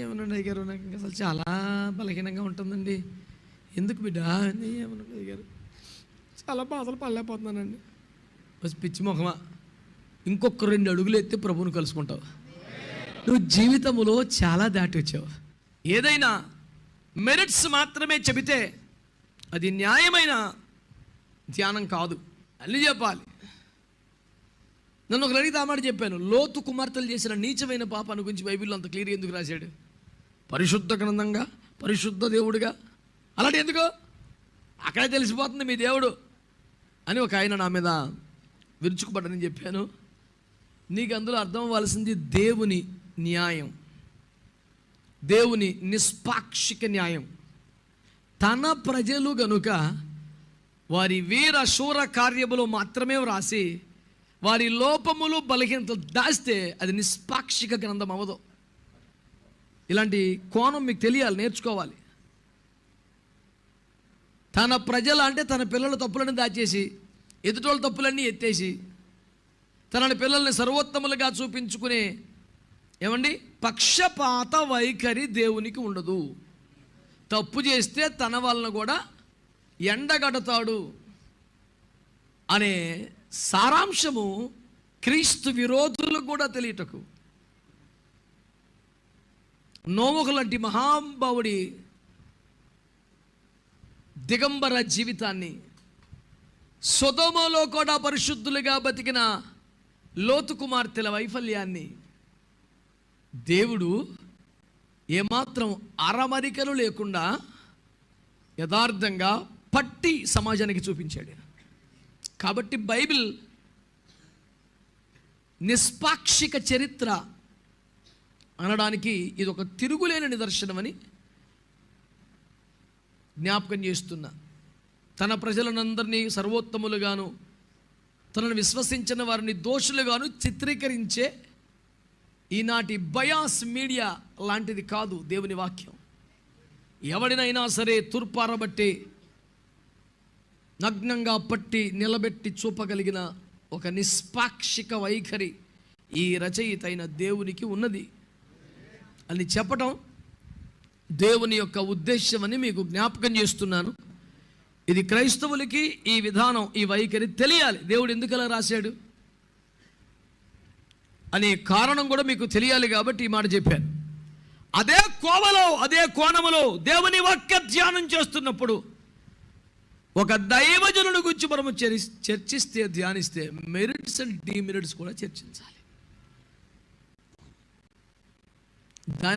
ఏమన్నాడు అయ్యారు, నాకు అసలు చాలా బలహీనంగా ఉంటుందండి. ఎందుకు బిడ్డ అని ఏమన్నాడు అయ్యారు, చాలా బాధలు పడలేకపోతున్నానండి. పిచ్చి మొహమా, ఇంకొక 2 అడుగులు ఎత్తి ప్రభువుని కలుసుకుంటావు. నువ్వు జీవితంలో చాలా దాటి వచ్చావు. ఏదైనా మెరిట్స్ మాత్రమే చెబితే అది న్యాయమైన ధ్యానం కాదు, అన్నీ చెప్పాలి. నన్ను ఒకరు అడిగితే ఆ మాట చెప్పాను. లోతు కుమార్తెలు చేసిన నీచమైన పాపాన్ని గురించి బైబిల్లో అంత క్లియర్ ఎందుకు రాశాడు? పరిశుద్ధ గ్రంథంగా, పరిశుద్ధ దేవుడిగా, అలాంటి ఎందుకు? అక్కడే తెలిసిపోతుంది మీ దేవుడు అని ఒక ఆయన నా మీద విరుచుకుపడ్డని చెప్పాను. నీకు అందులో అర్థం అవ్వాల్సింది దేవుని న్యాయం, దేవుని నిష్పాక్షిక న్యాయం. తన ప్రజలు గనుక వారి వీర శూర కార్యములు మాత్రమే వ్రాసి వారి లోపములు బలహీనతలు దాస్తే అది నిష్పాక్షిక గ్రంథం అవ్వదు. ఇలాంటి కోణం మీకు తెలియాలి, నేర్చుకోవాలి. తన ప్రజలు అంటే తన పిల్లల తప్పులను దాచేసి ఎదుటోళ్ళ తప్పులన్నీ ఎత్తేసి తన పిల్లల్ని సర్వోత్తములుగా చూపించుకునే ఏమండి పక్షపాత వైఖరి దేవునికి ఉండదు. తప్పు చేస్తే తన వాళ్ళను కూడా ఎండగడతాడు అనే సారాంశము క్రీస్తు విరోధులకు కూడా తెలియటకు నోవహు లాంటి మహానుభావుడి దిగంబర జీవితాన్ని, సొదొమలో కూడా పరిశుద్ధులుగా బతికిన లోతు కుమార్తెల వైఫల్యాన్ని దేవుడు ఏమాత్రం అరమరికలు లేకుండా యథార్థంగా పట్టి సమాజానికి చూపించాడు. కాబట్టి బైబిల్ నిష్పాక్షిక చరిత్ర అనడానికి ఇది ఒక తిరుగులేని నిదర్శనమని జ్ఞాపకం చేస్తున్నా. తన ప్రజలనందరినీ సర్వోత్తములుగాను తనను విశ్వసించిన వారిని దోషులుగాను చిత్రీకరించే ఈనాటి బయాస్ మీడియా లాంటిది కాదు దేవుని వాక్యం. ఎవడినైనా సరే తూర్పారబట్టి నగ్నంగా పట్టి నిలబెట్టి చూపగలిగిన ఒక నిష్పాక్షిక వైఖరి ఈ రచయిత అయిన దేవునికి ఉన్నది అని చెప్పటం దేవుని యొక్క ఉద్దేశం అని మీకు జ్ఞాపకం చేస్తున్నాను. ఇది క్రైస్తవులకి ఈ విధానం, ఈ వైఖరి తెలియాలి. దేవుడు ఎందుకు అలా రాశాడు అనే కారణం కూడా మీకు తెలియాలి కాబట్టి ఈ మాట చెప్పాను. అదే కోవలో, అదే కోణములో దేవుని వాక్య ధ్యానం చేస్తున్నప్పుడు ఒక దైవజనుడి గురించి మనము చర్చిస్తే, ధ్యానిస్తే మెరిట్స్ అండ్ డిమెరిట్స్ కూడా చర్చించాలి.